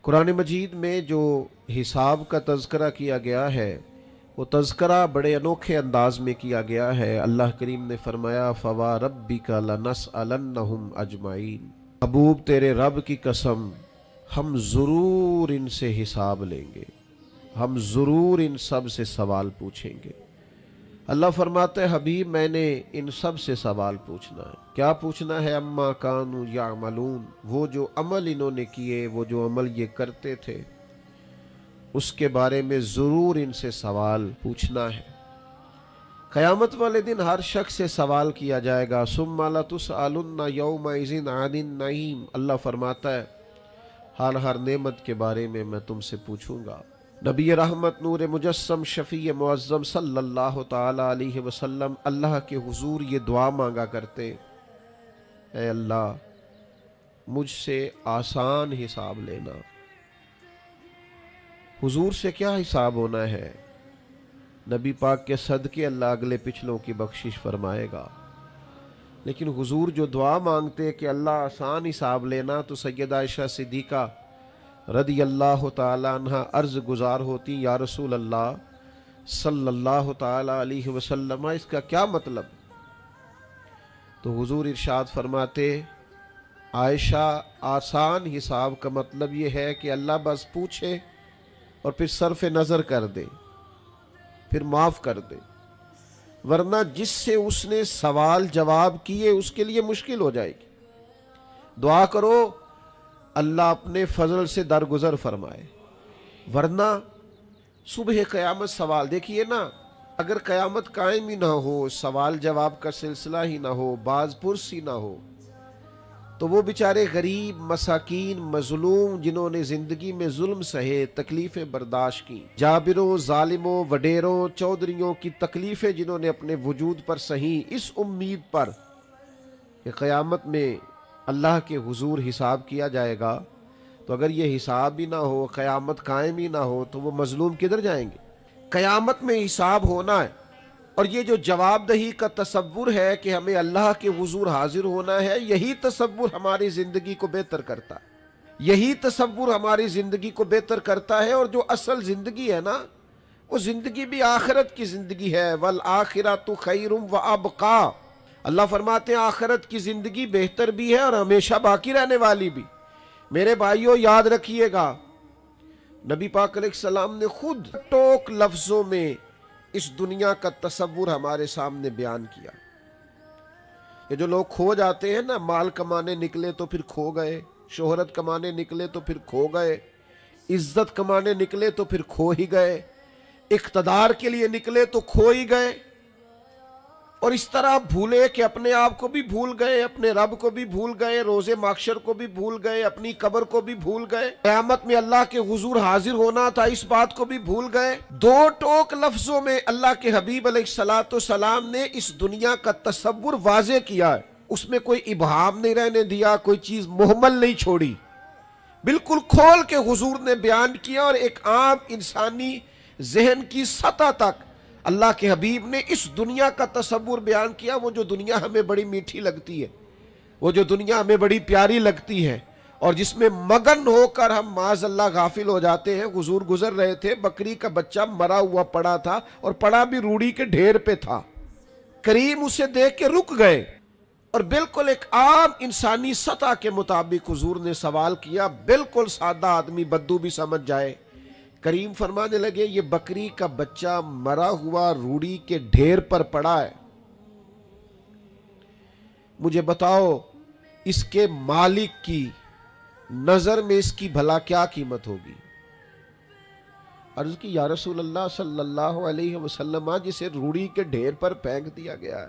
قرآن مجید میں جو حساب کا تذکرہ کیا گیا ہے وہ تذکرہ بڑے انوکھے انداز میں کیا گیا ہے۔ اللہ کریم نے فرمایا فَوَرَبِّكَ لَنَسْأَلَنَّهُمْ أَجْمَعِينَ، محبوب تیرے رب کی قسم ہم ضرور ان سے حساب لیں گے، ہم ضرور ان سب سے سوال پوچھیں گے۔ اللہ فرماتا ہے حبیب میں نے ان سب سے سوال پوچھنا ہے۔ کیا پوچھنا ہے؟ اما کانوا یعملون، وہ جو عمل انہوں نے کیے، وہ جو عمل یہ کرتے تھے، اس کے بارے میں ضرور ان سے سوال پوچھنا ہے۔ قیامت والے دن ہر شخص سے سوال کیا جائے گا۔ ثم لتسألن یومئذ عن النعیم، اللہ فرماتا ہے ہر نعمت کے بارے میں تم سے پوچھوں گا۔ نبی رحمت نور مجسم شفیع معظم صلی اللہ تعالی علیہ وسلم اللہ کے حضور یہ دعا مانگا کرتے، اے اللہ مجھ سے آسان حساب لینا۔ حضور سے کیا حساب ہونا ہے؟ نبی پاک کے صدقے اللہ اگلے پچھلوں کی بخشش فرمائے گا، لیکن حضور جو دعا مانگتے کہ اللہ آسان حساب لینا، تو سیدہ عائشہ صدیقہ رضی اللہ تعالی عنہ عرض گزار ہوتی، یا رسول اللہ صلی اللہ تعالی علیہ وسلم اس کا کیا مطلب؟ تو حضور ارشاد فرماتے، عائشہ آسان حساب کا مطلب یہ ہے کہ اللہ بس پوچھے اور پھر صرف نظر کر دے، پھر معاف کر دے، ورنہ جس سے اس نے سوال جواب کیے اس کے لیے مشکل ہو جائے گی۔ دعا کرو اللہ اپنے فضل سے درگزر فرمائے، ورنہ صبح قیامت سوال دیکھیے نا، اگر قیامت قائم ہی نہ ہو، سوال جواب کا سلسلہ ہی نہ ہو، باز پرس ہی نہ ہو، تو وہ بیچارے غریب، مساکین، مظلوم جنہوں نے زندگی میں ظلم سہے، تکلیفیں برداشت کی، جابروں، ظالموں، وڈیروں، چودھریوں کی تکلیفیں جنہوں نے اپنے وجود پر سہیں، اس امید پر کہ قیامت میں اللہ کے حضور حساب کیا جائے گا، تو اگر یہ حساب بھی نہ ہو، قیامت قائم ہی نہ ہو، تو وہ مظلوم کدھر جائیں گے؟ قیامت میں حساب ہونا ہے، اور یہ جو جواب دہی کا تصور ہے کہ ہمیں اللہ کے حضور حاضر ہونا ہے، یہی تصور ہماری زندگی کو بہتر کرتا ہے، یہی تصور ہماری زندگی کو بہتر کرتا ہے۔ اور جو اصل زندگی ہے نا، وہ زندگی بھی آخرت کی زندگی ہے، وَالْآخِرَةُ خَيْرٌ وَأَبْقَىٰ، اللہ فرماتے ہیں آخرت کی زندگی بہتر بھی ہے اور ہمیشہ باقی رہنے والی بھی۔ میرے بھائیوں یاد رکھیے گا، نبی پاک علیہ السلام نے خود ٹوک لفظوں میں اس دنیا کا تصور ہمارے سامنے بیان کیا۔ یہ جو لوگ کھو جاتے ہیں نا، مال کمانے نکلے تو پھر کھو گئے، شہرت کمانے نکلے تو پھر کھو گئے، عزت کمانے نکلے تو پھر کھو ہی گئے، اقتدار کے لیے نکلے تو کھو ہی گئے، اور اس طرح بھولے کہ اپنے آپ کو بھی بھول گئے، اپنے رب کو بھی بھول گئے، روز محشر کو بھی بھول گئے، اپنی قبر کو بھی بھول گئے، قیامت میں اللہ کے حضور حاضر ہونا تھا اس بات کو بھی بھول گئے۔ دو ٹوک لفظوں میں اللہ کے حبیب علیہ السلام نے اس دنیا کا تصور واضح کیا ہے، اس میں کوئی ابہام نہیں رہنے دیا، کوئی چیز مہمل نہیں چھوڑی، بالکل کھول کے حضور نے بیان کیا، اور ایک عام انسانی ذہن کی سطح تک اللہ کے حبیب نے اس دنیا کا تصور بیان کیا۔ وہ جو دنیا ہمیں بڑی میٹھی لگتی ہے، وہ جو دنیا ہمیں بڑی پیاری لگتی ہے، اور جس میں مگن ہو کر ہم معاذ اللہ غافل ہو جاتے ہیں۔ حضور گزر رہے تھے، بکری کا بچہ مرا ہوا پڑا تھا، اور پڑا بھی روڑی کے ڈھیر پہ تھا، کریم اسے دیکھ کے رک گئے، اور بالکل ایک عام انسانی سطح کے مطابق حضور نے سوال کیا، بالکل سادہ آدمی بدو بھی سمجھ جائے۔ کریم فرمانے لگے یہ بکری کا بچہ مرا ہوا روڑی کے ڈھیر پر پڑا ہے، مجھے بتاؤ اس کے مالک کی نظر میں اس کی بھلا کیا قیمت ہوگی؟ عرض کی یا رسول اللہ صلی اللہ علیہ وسلم، جسے روڑی کے ڈھیر پر پھینک دیا گیا ہے،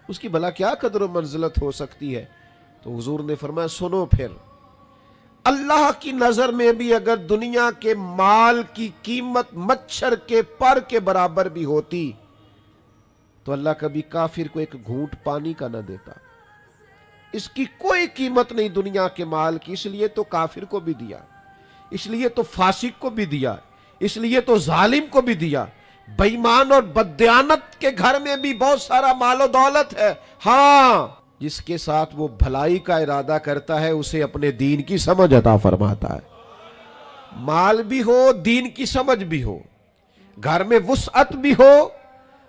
اس کی بھلا کیا قدر و منزلت ہو سکتی ہے؟ تو حضور نے فرمایا سنو پھر، اللہ کی نظر میں بھی اگر دنیا کے مال کی قیمت مچھر کے پر کے برابر بھی ہوتی تو اللہ کبھی کافر کو ایک گھونٹ پانی کا نہ دیتا۔ اس کی کوئی قیمت نہیں دنیا کے مال کی، اس لیے تو کافر کو بھی دیا، اس لیے تو فاسق کو بھی دیا، اس لیے تو ظالم کو بھی دیا۔ بے ایمان اور بددیانت کے گھر میں بھی بہت سارا مال و دولت ہے، ہاں جس کے ساتھ وہ بھلائی کا ارادہ کرتا ہے اسے اپنے دین کی سمجھ عطا فرماتا ہے۔ مال بھی ہو، دین کی سمجھ بھی ہو، گھر میں وسعت بھی ہو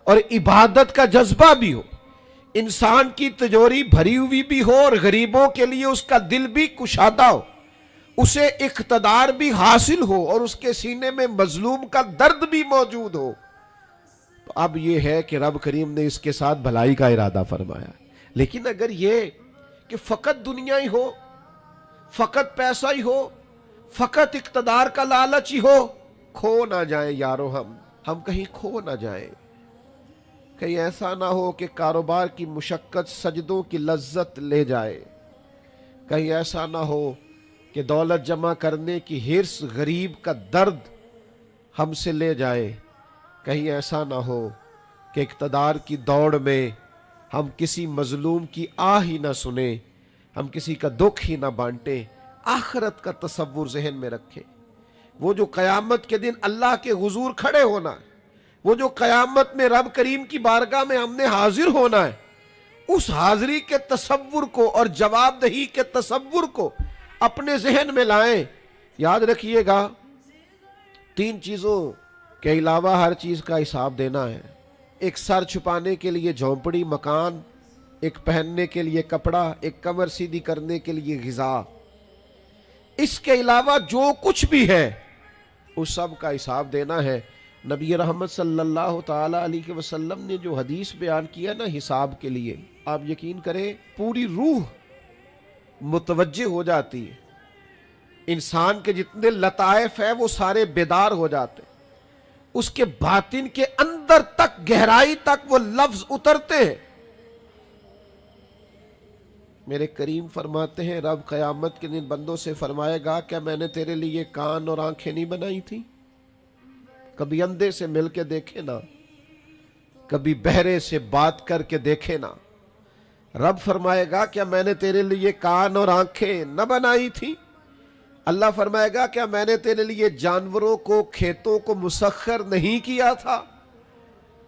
اور عبادت کا جذبہ بھی ہو، انسان کی تجوری بھری ہوئی بھی ہو اور غریبوں کے لیے اس کا دل بھی کشادہ ہو، اسے اقتدار بھی حاصل ہو اور اس کے سینے میں مظلوم کا درد بھی موجود ہو، تو اب یہ ہے کہ رب کریم نے اس کے ساتھ بھلائی کا ارادہ فرمایا۔ لیکن اگر یہ کہ فقط دنیا ہی ہو، فقط پیسہ ہی ہو، فقط اقتدار کا لالچ ہی ہو، کھو نہ جائیں یارو، ہم کہیں کھو نہ جائیں، کہیں ایسا نہ ہو کہ کاروبار کی مشقت سجدوں کی لذت لے جائے، کہیں ایسا نہ ہو کہ دولت جمع کرنے کی حرص غریب کا درد ہم سے لے جائے، کہیں ایسا نہ ہو کہ اقتدار کی دوڑ میں ہم کسی مظلوم کی آہ ہی نہ سنیں، ہم کسی کا دکھ ہی نہ بانٹیں۔ آخرت کا تصور ذہن میں رکھیں، وہ جو قیامت کے دن اللہ کے حضور کھڑے ہونا ہے، وہ جو قیامت میں رب کریم کی بارگاہ میں ہم نے حاضر ہونا ہے، اس حاضری کے تصور کو اور جواب دہی کے تصور کو اپنے ذہن میں لائیں۔ یاد رکھیے گا، 3 چیزوں کے علاوہ ہر چیز کا حساب دینا ہے۔ ایک سر چھپانے کے لیے جھونپڑی مکان، ایک پہننے کے لیے کپڑا، ایک کمر سیدھی کرنے کے لیے غذا، اس کے علاوہ جو کچھ بھی ہے اس سب کا حساب دینا ہے۔ نبی رحمت صلی اللہ تعالی علیہ وسلم نے جو حدیث بیان کیا نا حساب کے لیے، آپ یقین کریں پوری روح متوجہ ہو جاتی ہے، انسان کے جتنے لطائف ہیں وہ سارے بیدار ہو جاتے ہیں، اس کے باطن کے اندر تک گہرائی تک وہ لفظ اترتے ہیں۔ میرے کریم فرماتے ہیں رب قیامت کے دن بندوں سے فرمائے گا، کیا میں نے تیرے لیے کان اور آنکھیں نہیں بنائی تھی؟ کبھی اندھے سے مل کے دیکھے نا، کبھی بہرے سے بات کر کے دیکھے نا۔ رب فرمائے گا کیا میں نے تیرے لیے کان اور آنکھیں نہ بنائی تھی؟ اللہ فرمائے گا کیا میں نے تیرے لیے جانوروں کو، کھیتوں کو مسخر نہیں کیا تھا؟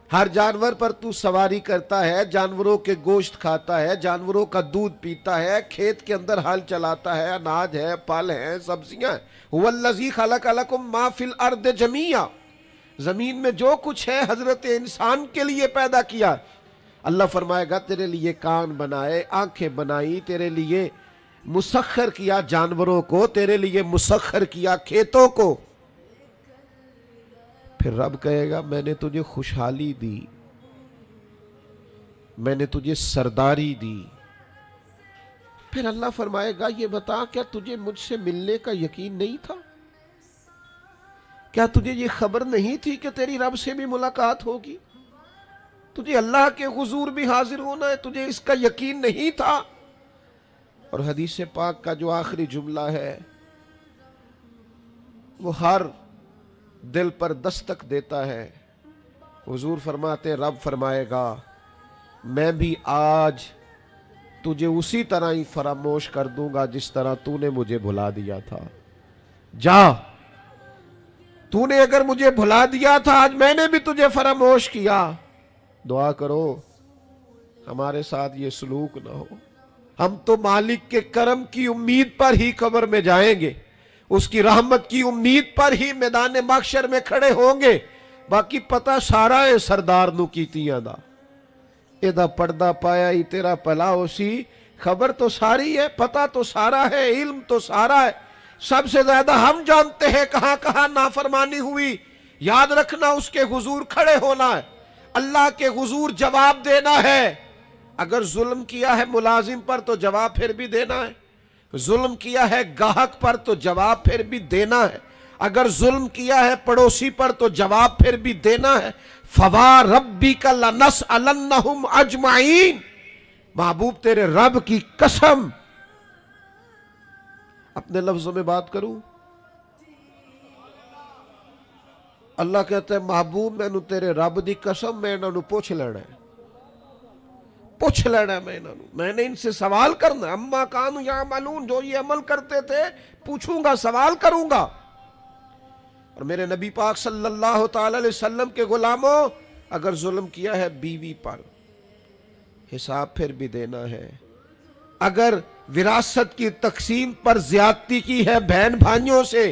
ہر جانور پر تو سواری کرتا ہے، جانوروں کے گوشت کھاتا ہے، جانوروں کا دودھ پیتا ہے، کھیت کے اندر ہل چلاتا ہے، اناج ہے، پھل ہیں، سبزیاں ہیں۔ هو الذی خلق لکم ما فی الارض جمیعا، زمین میں جو کچھ ہے حضرت انسان کے لیے پیدا کیا۔ اللہ فرمائے گا تیرے لیے کان بنائے، آنکھیں بنائی، تیرے لیے مسخر کیا جانوروں کو، تیرے لیے مسخر کیا کھیتوں کو۔ پھر رب کہے گا میں نے تجھے خوشحالی دی، میں نے تجھے سرداری دی۔ پھر اللہ فرمائے گا یہ بتا کیا تجھے مجھ سے ملنے کا یقین نہیں تھا؟ کیا تجھے یہ خبر نہیں تھی کہ تیری رب سے بھی ملاقات ہوگی؟ تجھے اللہ کے حضور بھی حاضر ہونا ہے، تجھے اس کا یقین نہیں تھا؟ اور حدیث پاک کا جو آخری جملہ ہے وہ ہر دل پر دستک دیتا ہے۔ حضور فرماتے ہیں رب فرمائے گا میں بھی آج تجھے اسی طرح ہی فراموش کر دوں گا جس طرح تو نے مجھے بھلا دیا تھا۔ جا، تو نے اگر مجھے بھلا دیا تھا آج میں نے بھی تجھے فراموش کیا۔ دعا کرو ہمارے ساتھ یہ سلوک نہ ہو۔ ہم تو مالک کے کرم کی امید پر ہی قبر میں جائیں گے، اس کی رحمت کی امید پر ہی میدان محشر میں کھڑے ہوں گے۔ باقی پتہ سارا ہے سردار نو کیتیاں دا، ایدہ پردہ پایا ہی تیرا پلا ہو سی۔ خبر تو ساری ہے، پتہ تو سارا ہے، علم تو سارا ہے، سب سے زیادہ ہم جانتے ہیں کہاں کہاں نافرمانی ہوئی۔ یاد رکھنا اس کے حضور کھڑے ہونا ہے، اللہ کے حضور جواب دینا ہے۔ اگر ظلم کیا ہے ملازم پر تو جواب پھر بھی دینا ہے، ظلم کیا ہے گاہک پر تو جواب پھر بھی دینا ہے، اگر ظلم کیا ہے پڑوسی پر تو جواب پھر بھی دینا ہے۔ فَوَرَبِّكَ لَنَسْأَلَنَّهُمْ أَجْمَعِينَ، محبوب تیرے رب کی قسم، اپنے لفظوں میں بات کروں، اللہ کہتا ہے محبوب میں نے تیرے رب دی قسم میں انہوں پوچھ لینا ہے، پوچھ لینا میں نے ان سے سوال کرنا، اما کانوا یعملون، جو یہ عمل کرتے تھے پوچھوں گا، سوال کروں گا۔ اور میرے نبی پاک صلی اللہ تعالی علیہ وسلم کے غلاموں، اگر ظلم کیا ہے بیوی پر حساب پھر بھی دینا ہے، اگر وراثت کی تقسیم پر زیادتی کی ہے بہن بھائیوں سے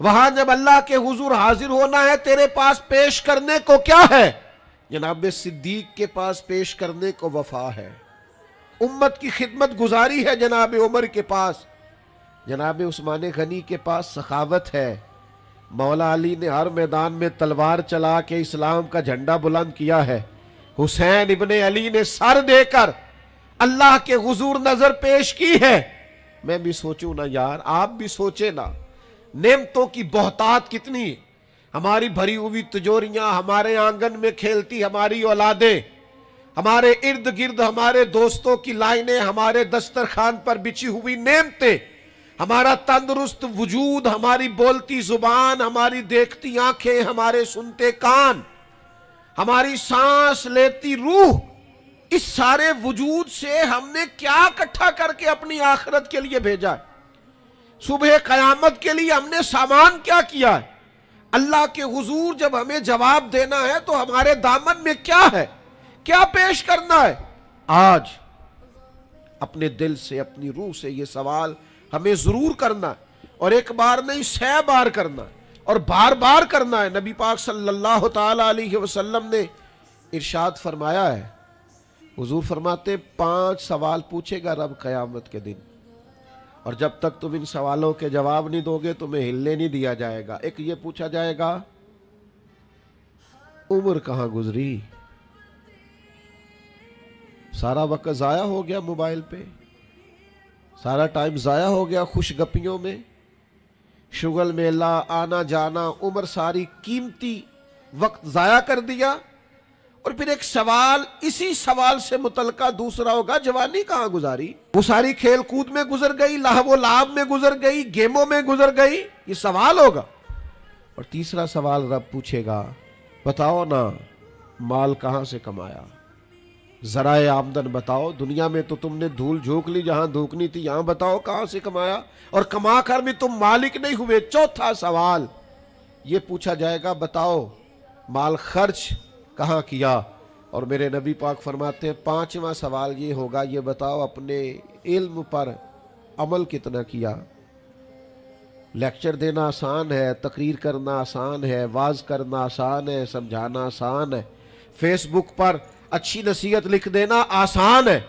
وہاں جب اللہ کے حضور حاضر ہونا ہے تیرے پاس پیش کرنے کو کیا ہے؟ جناب صدیق کے پاس پیش کرنے کو وفا ہے، امت کی خدمت گزاری ہے جناب عمر کے پاس، جناب عثمان غنی کے پاس سخاوت ہے، مولا علی نے ہر میدان میں تلوار چلا کے اسلام کا جھنڈا بلند کیا ہے، حسین ابن علی نے سر دے کر اللہ کے حضور نظر پیش کی ہے۔ میں بھی سوچوں نا یار، آپ بھی سوچے نا، نعمتوں کی بہتات کتنی، ہماری بھری ہوئی تجوریاں، ہمارے آنگن میں کھیلتی ہماری اولادیں، ہمارے ارد گرد ہمارے دوستوں کی لائنیں، ہمارے دسترخوان پر بچھی ہوئی نعمتیں، ہمارا تندرست وجود، ہماری بولتی زبان، ہماری دیکھتی آنکھیں، ہمارے سنتے کان، ہماری سانس لیتی روح، اس سارے وجود سے ہم نے کیا اکٹھا کر کے اپنی آخرت کے لیے بھیجا ہے؟ صبح قیامت کے لیے ہم نے سامان کیا کیا ہے؟ اللہ کے حضور جب ہمیں جواب دینا ہے تو ہمارے دامن میں کیا ہے، کیا پیش کرنا ہے؟ آج اپنے دل سے، اپنی روح سے یہ سوال ہمیں ضرور کرنا ہے، اور ایک بار نہیں 100 بار کرنا ہے، اور بار بار کرنا ہے۔ نبی پاک صلی اللہ تعالی علیہ وسلم نے ارشاد فرمایا ہے، حضور فرماتے 5 سوال پوچھے گا رب قیامت کے دن، اور جب تک تم ان سوالوں کے جواب نہیں دو گے تمہیں ہلنے نہیں دیا جائے گا۔ ایک یہ پوچھا جائے گا، عمر کہاں گزری؟ سارا وقت ضائع ہو گیا موبائل پہ، سارا ٹائم ضائع ہو گیا خوش گپیوں میں، شغل میلہ، آنا جانا، عمر ساری قیمتی وقت ضائع کر دیا۔ اور پھر ایک سوال، اسی سوال سے متعلقہ دوسرا ہوگا، جوانی کہاں گزاری؟ وہ ساری کھیل کود میں گزر گئی، لہو و لعب میں گزر گئی، گیموں میں گزر گئی، یہ سوال ہوگا۔ اور تیسرا سوال رب پوچھے گا، بتاؤ نا مال کہاں سے کمایا، ذرائع آمدن بتاؤ، دنیا میں تو تم نے دھول جھونک لی، جہاں دھونکنی تھی یہاں بتاؤ کہاں سے کمایا، اور کما کر بھی تم مالک نہیں ہوئے۔ چوتھا سوال یہ پوچھا جائے گا، بتاؤ مال خرچ کہاں کیا؟ اور میرے نبی پاک فرماتے ہیں 5واں سوال یہ ہوگا، یہ بتاؤ اپنے علم پر عمل کتنا کیا۔ لیکچر دینا آسان ہے، تقریر کرنا آسان ہے، واعظ کرنا آسان ہے، سمجھانا آسان ہے، فیس بک پر اچھی نصیحت لکھ دینا آسان ہے،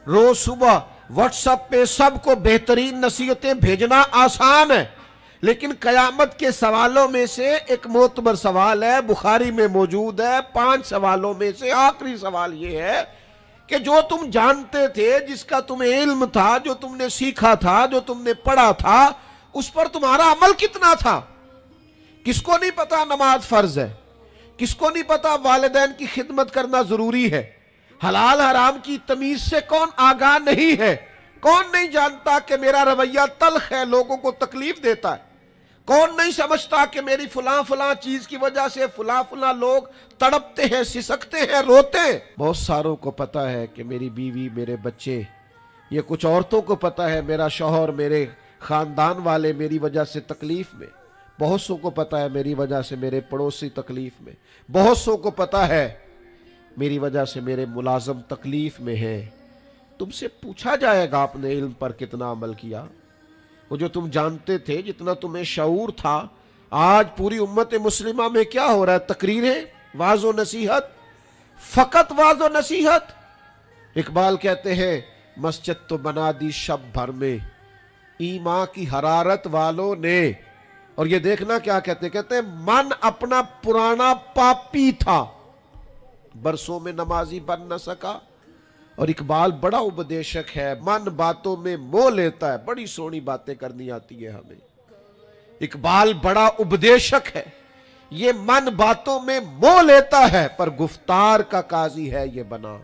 روز صبح واٹس ایپ پہ سب کو بہترین نصیحتیں بھیجنا آسان ہے، لیکن قیامت کے سوالوں میں سے ایک معتبر سوال ہے، بخاری میں موجود ہے، 5 سوالوں میں سے آخری سوال یہ ہے کہ جو تم جانتے تھے، جس کا تمہیں علم تھا، جو تم نے سیکھا تھا، جو تم نے پڑھا تھا، اس پر تمہارا عمل کتنا تھا؟ کس کو نہیں پتا نماز فرض ہے؟ کس کو نہیں پتا والدین کی خدمت کرنا ضروری ہے؟ حلال حرام کی تمیز سے کون آگاہ نہیں ہے؟ کون نہیں جانتا کہ میرا رویہ تلخ ہے، لوگوں کو تکلیف دیتا ہے؟ کون نہیں سمجھتا کہ میری فلاں فلاں چیز کی وجہ سے فلاں فلاں لوگ تڑپتے ہیں، سسکتے ہیں، روتے ہیں؟ بہت ساروں کو پتا ہے کہ میری بیوی، میرے بچے، یہ کچھ عورتوں کو پتا ہے میرا شوہر، میرے خاندان والے میری وجہ سے تکلیف میں، بہت سو کو پتا ہے میری وجہ سے میرے پڑوسی تکلیف میں، بہت سو کو پتا ہے میری وجہ سے میرے ملازم تکلیف میں ہیں۔ تم سے پوچھا جائے گا اپنے علم پر کتنا عمل کیا، وہ جو تم جانتے تھے، جتنا تمہیں شعور تھا۔ آج پوری امت مسلمہ میں کیا ہو رہا ہے؟ تقریریں، واعظ و نصیحت، فقط واعظ و نصیحت۔ اقبال کہتے ہیں مسجد تو بنا دی شب بھر میں ایمان کی حرارت والوں نے، اور یہ دیکھنا کیا کہتے ہیں من اپنا پرانا پاپی تھا، برسوں میں نمازی بن نہ سکا۔ اور اقبال بڑا اپدیشک ہے، من باتوں میں موہ لیتا ہے، بڑی سونی باتیں کرنی آتی ہے ہمیں۔ اقبال بڑا اپدیشک ہے، یہ من باتوں میں موہ لیتا ہے، پر گفتار کا قاضی ہے یہ بنا،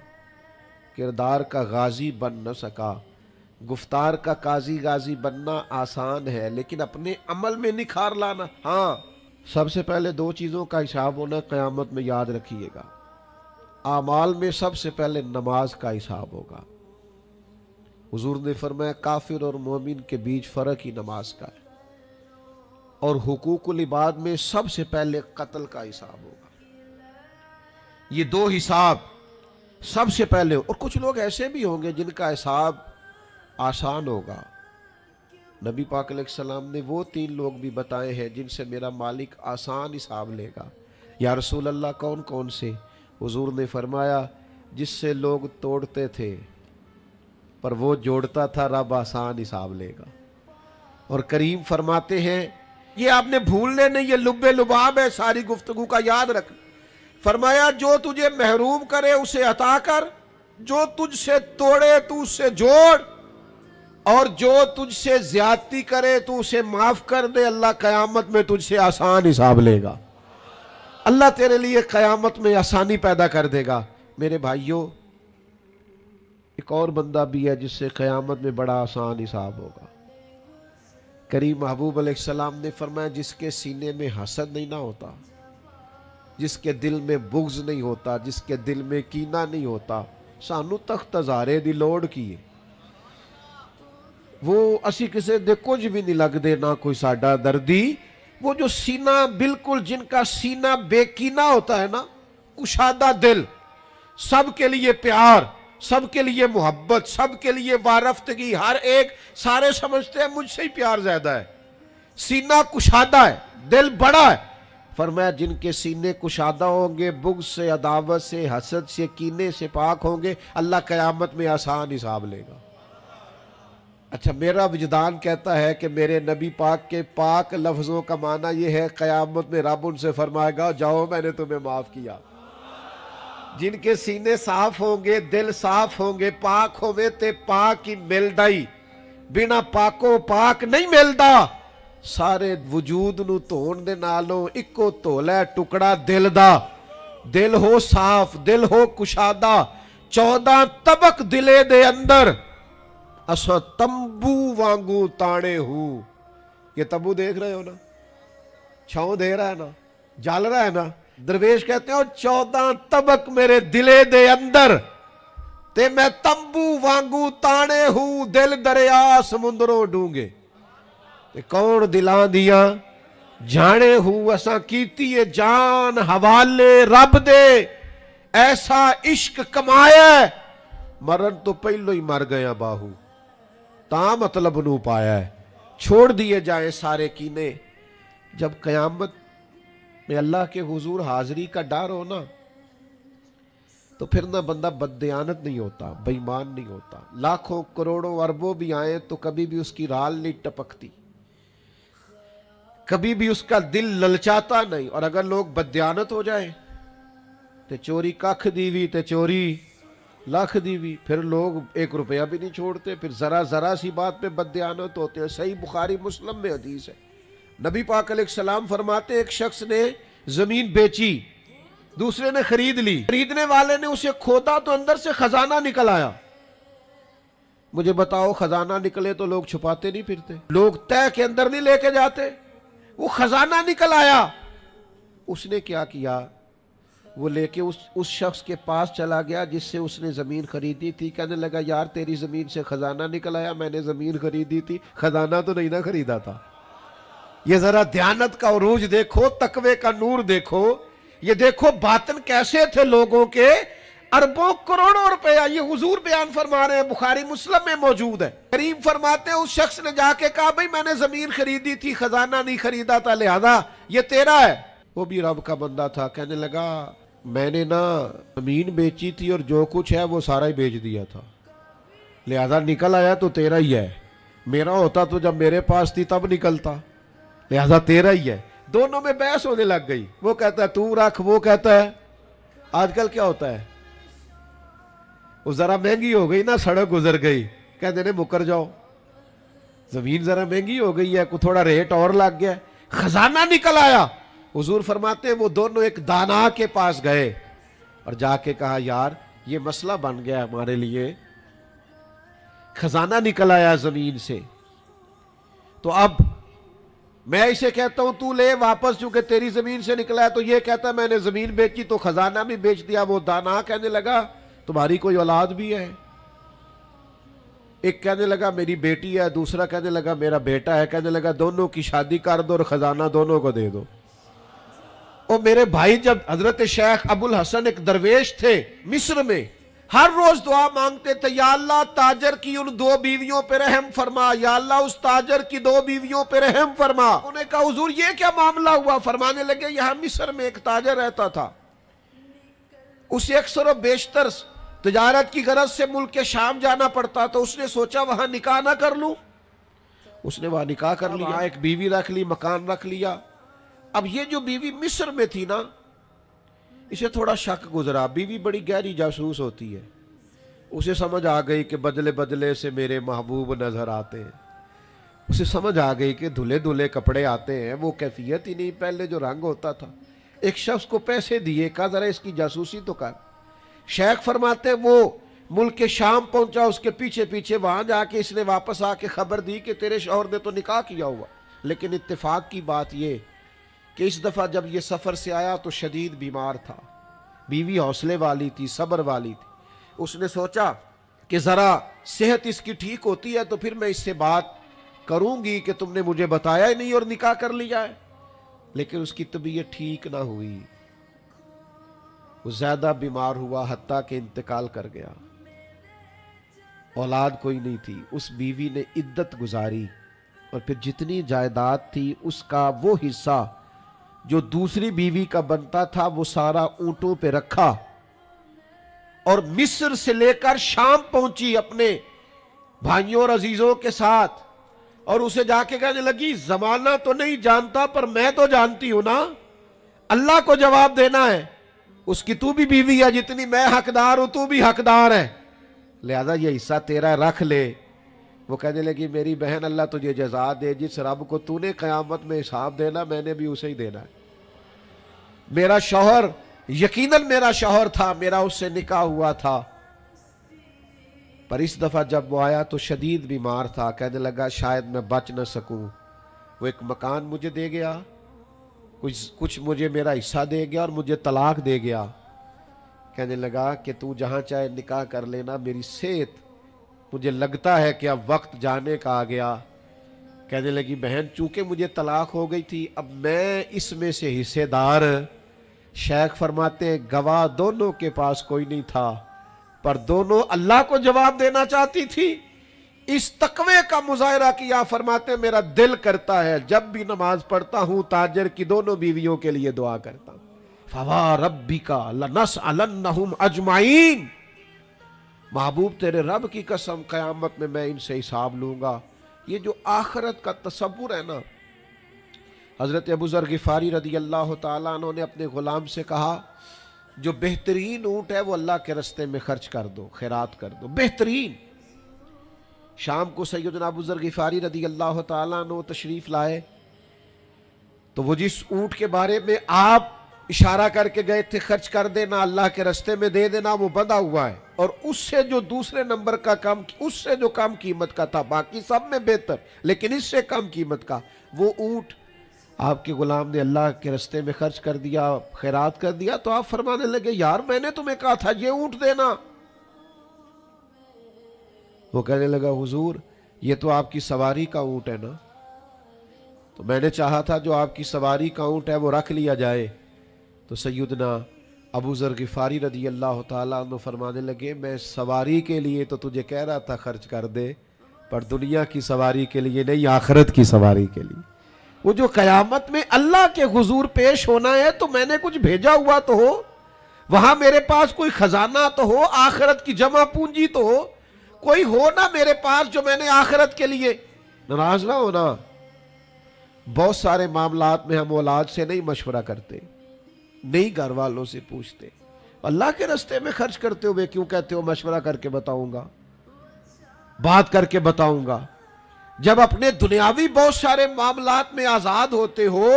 کردار کا غازی بن نہ سکا۔ گفتار کا قاضی غازی بننا آسان ہے، لیکن اپنے عمل میں نکھار لانا، ہاں۔ سب سے پہلے 2 چیزوں کا حساب ہونا قیامت میں، یاد رکھیے گا۔ اعمال میں سب سے پہلے نماز کا حساب ہوگا۔ حضور نے فرمایا کافر اور مومن کے بیچ فرق ہی نماز کا ہے۔ اور حقوق العباد میں سب سے پہلے قتل کا حساب ہوگا۔ یہ 2 حساب سب سے پہلے، اور کچھ لوگ ایسے بھی ہوں گے جن کا حساب آسان ہوگا، نبی پاک علیہ السلام نے وہ 3 لوگ بھی بتائے ہیں جن سے میرا مالک آسان حساب لے گا۔ یا رسول اللہ کون کون سے؟ حضور نے فرمایا جس سے لوگ توڑتے تھے پر وہ جوڑتا تھا، رب آسان حساب لے گا۔ اور کریم فرماتے ہیں، یہ آپ نے بھولنے نہیں، یہ لب لباب ہے ساری گفتگو کا، یاد رکھ۔ فرمایا جو تجھے محروم کرے اسے عطا کر، جو تجھ سے توڑے تو اس سے جوڑ، اور جو تجھ سے زیادتی کرے تو اسے معاف کر دے، اللہ قیامت میں تجھ سے آسان حساب لے گا۔ اللہ تیرے لیے قیامت میں آسانی پیدا کر دے گا۔ میرے بھائیوں، ایک اور بندہ بھی ہے جس سے قیامت میں بڑا آسان حساب ہوگا۔ کریم محبوب علیہ السلام نے فرمایا جس کے سینے میں حسد نہیں نہ ہوتا، جس کے دل میں بغض نہیں ہوتا، جس کے دل میں کینہ نہیں ہوتا، سانو تخت ہزارے دی لوڑ کی ہے، وہ اسی کسے دے کچھ بھی نہیں لگ دے، نہ کوئی ساڈا دردی۔ وہ جو سینہ بالکل، جن کا سینہ بے کینہ ہوتا ہے نا، کشادہ دل، سب کے لیے پیار، سب کے لیے محبت، سب کے لیے وارفتگی، ہر ایک، سارے سمجھتے ہیں مجھ سے ہی پیار زیادہ ہے، سینہ کشادہ ہے، دل بڑا ہے۔ فرمایا جن کے سینے کشادہ ہوں گے، بغض سے، عداوت سے، حسد سے، کینے سے پاک ہوں گے، اللہ قیامت میں آسان حساب لے گا۔ اچھا، میرا وجدان کہتا ہے کہ میرے نبی پاک کے پاک لفظوں کا معنی یہ ہے قیامت میں رب ان سے فرمائے گا جاؤ میں نے تمہیں معاف کیا۔ جن کے سینے صاف ہوں گے، دل صاف ہوں گے، پاک ہوئے تے پاک ہی ملدائی، بنا پاکوں پاک نہیں ملدا۔ سارے وجود نو دھون دے نالوں اکو دھولا ٹکڑا دل دا، دل ہو صاف، دل ہو کشادہ، 14 طبق دلے دے اندر اسا تمبو وانگو تانے ہوں۔ یہ تمبو دیکھ رہے ہو نا، چھاؤں دے رہا ہے نا، جال رہا ہے نا، درویش کہتے ہیں 14 طبق میرے دلے دے اندر تے میں تمبو وانگو تانے ہوں، دل دریا سمندروں ڈونگے۔ تے کون دلان دیا جانے ہوں، اساں کیتی ہے جان حوالے رب دے، ایسا عشق کمایا ہے مرن تو پہلو ہی مر گیا باہو، تا مطلب نو پایا ہے، چھوڑ دیے جائیں سارے کینے۔ جب قیامت میں اللہ کے حضور حاضری کا ڈر ہو نا، تو پھر نہ بندہ بددیانت نہیں ہوتا، بے ایمان نہیں ہوتا، لاکھوں کروڑوں اربوں بھی آئیں تو کبھی بھی اس کی رال نہیں ٹپکتی، کبھی بھی اس کا دل للچاتا نہیں۔ اور اگر لوگ بددیانت ہو جائیں تے چوری ککھ دیوی تے چوری لاکھ دیوی، پھر لوگ 1 روپیہ بھی نہیں چھوڑتے، پھر ذرا سی بات پہ بددیانت ہوتے ہیں۔ صحیح بخاری مسلم میں حدیث ہے، نبی پاک علیہ السلام فرماتے ایک شخص نے زمین بیچی، دوسرے نے خرید لی، خریدنے والے نے اسے کھودا تو اندر سے خزانہ نکل آیا۔ مجھے بتاؤ، خزانہ نکلے تو لوگ چھپاتے نہیں پھرتے، لوگ تہ کے اندر نہیں لے کے جاتے، وہ خزانہ نکل آیا۔ اس نے کیا کیا، وہ لے کے اس شخص کے پاس چلا گیا جس سے اس نے زمین خریدی تھی، کہنے لگا یار تیری زمین سے خزانہ نکل آیا، میں نے زمین خریدی تھی، خزانہ تو نہیں نہ خریدا تھا۔ یہ ذرا دیانت کا عروج دیکھو، تقوی کا نور دیکھو، یہ دیکھو باطن کیسے تھے لوگوں کے، اربوں کروڑوں روپیہ، یہ حضور بیان فرما رہے ہیں، بخاری مسلم میں موجود ہے۔ کریم فرماتے ہیں اس شخص نے جا کے کہا بھئی میں نے زمین خریدی تھی، خزانہ نہیں خریدا تھا، لہذا یہ تیرا ہے۔ وہ بھی رب کا بندہ تھا، کہنے لگا میں نے نا زمین بیچی تھی اور جو کچھ ہے وہ سارا ہی بیچ دیا تھا، لہذا نکل آیا تو تیرا ہی ہے، میرا ہوتا تو جب میرے پاس تھی تب نکلتا، لہذا تیرا ہی ہے۔ دونوں میں بحث ہونے لگ گئی، وہ کہتا ہے تو رکھ، وہ کہتا ہے۔ آج کل کیا ہوتا ہے، وہ ذرا مہنگی ہو گئی نا، سڑک گزر گئی، کہتے ہیں مکر جاؤ، زمین ذرا مہنگی ہو گئی ہے، کوئی تھوڑا ریٹ اور لگ گیا، خزانہ نکل آیا۔ حضور فرماتے ہیں وہ دونوں ایک دانا کے پاس گئے اور جا کے کہا یار یہ مسئلہ بن گیا ہمارے لیے، خزانہ نکل آیا زمین سے، تو اب میں اسے کہتا ہوں تو لے واپس، چونکہ تیری زمین سے نکلا ہے، تو یہ کہتا ہے میں نے زمین بیچی تو خزانہ بھی بیچ دیا۔ وہ دانا کہنے لگا تمہاری کوئی اولاد بھی ہے؟ ایک کہنے لگا میری بیٹی ہے، دوسرا کہنے لگا میرا بیٹا ہے، کہنے لگا دونوں کی شادی کر دو اور خزانہ دونوں کو دے دو۔ اور میرے بھائی، جب حضرت شیخ ابو الحسن ایک درویش تھے مصر میں، ہر روز دعا مانگتے تھے، یا اللہ تاجر کی ان 2 بیویوں پہ رحم فرما، یا اللہ اس تاجر کی 2 بیویوں پہ رحم فرما۔ انہوں نے کہا حضور یہ کیا معاملہ ہوا؟ فرمانے لگے یہاں مصر میں ایک تاجر رہتا تھا، اسے اکثر و بیشتر تجارت کی غرض سے ملک شام جانا پڑتا، تو اس نے سوچا وہاں نکاح نہ کر لوں، اس نے وہاں نکاح کر لیا، ایک بیوی رکھ لی، مکان رکھ لیا۔ اب یہ جو بیوی مصر میں تھی نا، اسے تھوڑا شک گزرا، بیوی بڑی گہری جاسوس ہوتی ہے، اسے سمجھ آ گئی کہ بدلے بدلے سے میرے محبوب نظر آتے ہیں، اسے سمجھ آ گئی کہ دھلے دھلے کپڑے آتے ہیں، وہ کیفیت ہی نہیں پہلے جو رنگ ہوتا تھا۔ ایک شخص کو پیسے دیے، کہا ذرا اس کی جاسوسی تو کر۔ شیخ فرماتے ہیں وہ ملک شام پہنچا، اس کے پیچھے پیچھے وہاں جا کے اس نے واپس آ کے خبر دی کہ تیرے شوہر نے تو نکاح کیا ہوا، لیکن اتفاق کی بات یہ کہ اس دفعہ جب یہ سفر سے آیا تو شدید بیمار تھا، بیوی حوصلے والی تھی، صبر والی تھی۔ اس نے سوچا کہ ذرا صحت اس کی ٹھیک ہوتی ہے تو پھر میں اس سے بات کروں گی کہ تم نے مجھے بتایا ہی نہیں اور نکاح کر لیا ہے، لیکن اس کی طبیعت ٹھیک نہ ہوئی، وہ زیادہ بیمار ہوا، حتیٰ کہ انتقال کر گیا۔ اولاد کوئی نہیں تھی، اس بیوی نے عدت گزاری اور پھر جتنی جائیداد تھی اس کا وہ حصہ جو دوسری بیوی کا بنتا تھا وہ سارا اونٹوں پہ رکھا اور مصر سے لے کر شام پہنچی اپنے بھائیوں اور عزیزوں کے ساتھ، اور اسے جا کے کہنے لگی زمانہ تو نہیں جانتا پر میں تو جانتی ہوں نا، اللہ کو جواب دینا ہے، اس کی تو بھی بیوی ہے، جتنی میں حقدار ہوں تو بھی حقدار ہے، لہذا یہ حصہ تیرا رکھ لے۔ وہ کہنے لگی میری بہن اللہ تجھے جزا دے، جس رب کو تو نے قیامت میں حساب دینا میں نے بھی اسے ہی دینا ہے۔ میرا شوہر یقیناً میرا شوہر تھا، میرا اس سے نکاح ہوا تھا، پر اس دفعہ جب وہ آیا تو شدید بیمار تھا، کہنے لگا شاید میں بچ نہ سکوں۔ وہ ایک مکان مجھے دے گیا، کچھ مجھے میرا حصہ دے گیا اور مجھے طلاق دے گیا۔ کہنے لگا کہ تو جہاں چاہے نکاح کر لینا، میری صحت مجھے لگتا ہے کہ اب وقت جانے کا آ گیا۔ کہنے لگی بہن چونکہ مجھے طلاق ہو گئی تھی اب میں اس میں سے حصے دار، شیخ فرماتے ہیں گواہ دونوں کے پاس کوئی نہیں تھا پر دونوں اللہ کو جواب دینا چاہتی تھی۔ اس تقوی کا مظاہرہ کیا، فرماتے ہیں میرا دل کرتا ہے جب بھی نماز پڑھتا ہوں تاجر کی دونوں بیویوں کے لیے دعا کرتا ہوں، فوا ربک لنسألنہم اجمعین، محبوب تیرے رب کی قسم قیامت میں ان سے حساب لوں گا۔ یہ جو آخرت کا تصور ہے نا، حضرت ابو ذر غفاری رضی اللہ تعالیٰ عنہ نے اپنے غلام سے کہا جو بہترین اونٹ ہے وہ اللہ کے رستے میں خرچ کر دو، خیرات کر دو، بہترین۔ شام کو سیدنا ابو ذر غفاری رضی اللہ تعالیٰ عنہ تشریف لائے تو وہ جس اونٹ کے بارے میں آپ اشارہ کر کے گئے تھے خرچ کر دینا، اللہ کے رستے میں دے دینا، وہ بندھا ہوا ہے، اور اس سے جو دوسرے نمبر کا کم، اس سے جو کم قیمت کا تھا، باقی سب میں بہتر لیکن اس سے کم قیمت کا وہ اونٹ آپ کے غلام نے اللہ کے رستے میں خرچ کر دیا، خیرات کر دیا۔ تو آپ فرمانے لگے یار میں نے تمہیں کہا تھا یہ اونٹ دینا۔ وہ کہنے لگا حضور یہ تو آپ کی سواری کا اونٹ ہے نا، تو میں نے چاہا تھا جو آپ کی سواری کا اونٹ ہے وہ رکھ لیا جائے۔ تو سیدنا ابو ذر غفاری رضی اللہ تعالیٰ عنہ فرمانے لگے میں سواری کے لیے تو تجھے کہہ رہا تھا خرچ کر دے، پر دنیا کی سواری کے لیے نہیں، آخرت کی سواری کے لیے۔ وہ جو قیامت میں اللہ کے حضور پیش ہونا ہے تو میں نے کچھ بھیجا ہوا تو ہو، وہاں میرے پاس کوئی خزانہ تو ہو، آخرت کی جمع پونجی تو ہو، کوئی ہو نا میرے پاس جو میں نے آخرت کے لیے۔ ناراض نہ ہونا، بہت سارے معاملات میں ہم اولاد سے نہیں مشورہ کرتے، نہیں گھر والوں سے پوچھتے، اللہ کے راستے میں خرچ کرتے ہوئے کیوں کہتے ہو مشورہ کر کے بتاؤں گا، بات کر کے بتاؤں گا؟ جب اپنے دنیاوی بہت سارے معاملات میں آزاد ہوتے ہو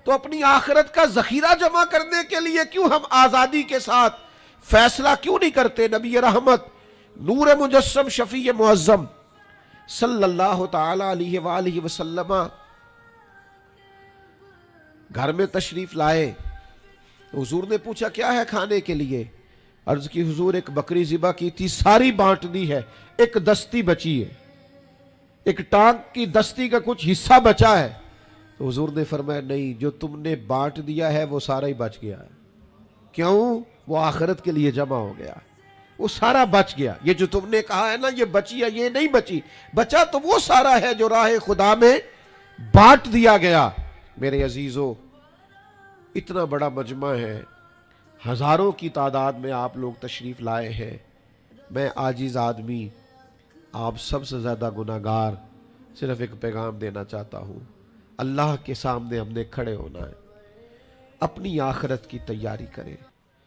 تو اپنی آخرت کا ذخیرہ جمع کرنے کے لیے کیوں ہم آزادی کے ساتھ فیصلہ کیوں نہیں کرتے؟ نبی رحمت نور مجسم شفیع معظم صلی اللہ تعالی علیہ وآلہ وسلم گھر میں تشریف لائے، حضور نے پوچھا کیا ہے کھانے کے لیے؟ عرض کی حضور ایک بکری ذبح کی تھی، ساری بانٹ دی ہے، ایک دستی بچی ہے، ایک ٹانگ کی دستی کا کچھ حصہ بچا ہے۔ تو حضور نے فرمایا نہیں، جو تم نے بانٹ دیا ہے وہ سارا ہی بچ گیا ہے، کیوں؟ وہ آخرت کے لیے جمع ہو گیا۔ وہ سارا بچ گیا. یہ جو تم نے کہا ہے نا یہ بچی ہے، یہ نہیں بچی. بچا تو وہ سارا ہے جو راہ خدا میں بانٹ دیا گیا. میرے عزیزو، اتنا بڑا مجمع ہے، ہزاروں کی تعداد میں آپ لوگ تشریف لائے ہیں. میں عاجز آدمی، آپ سب سے زیادہ گناہگار، صرف ایک پیغام دینا چاہتا ہوں. اللہ کے سامنے ہم نے کھڑے ہونا ہے. اپنی آخرت کی تیاری کریں.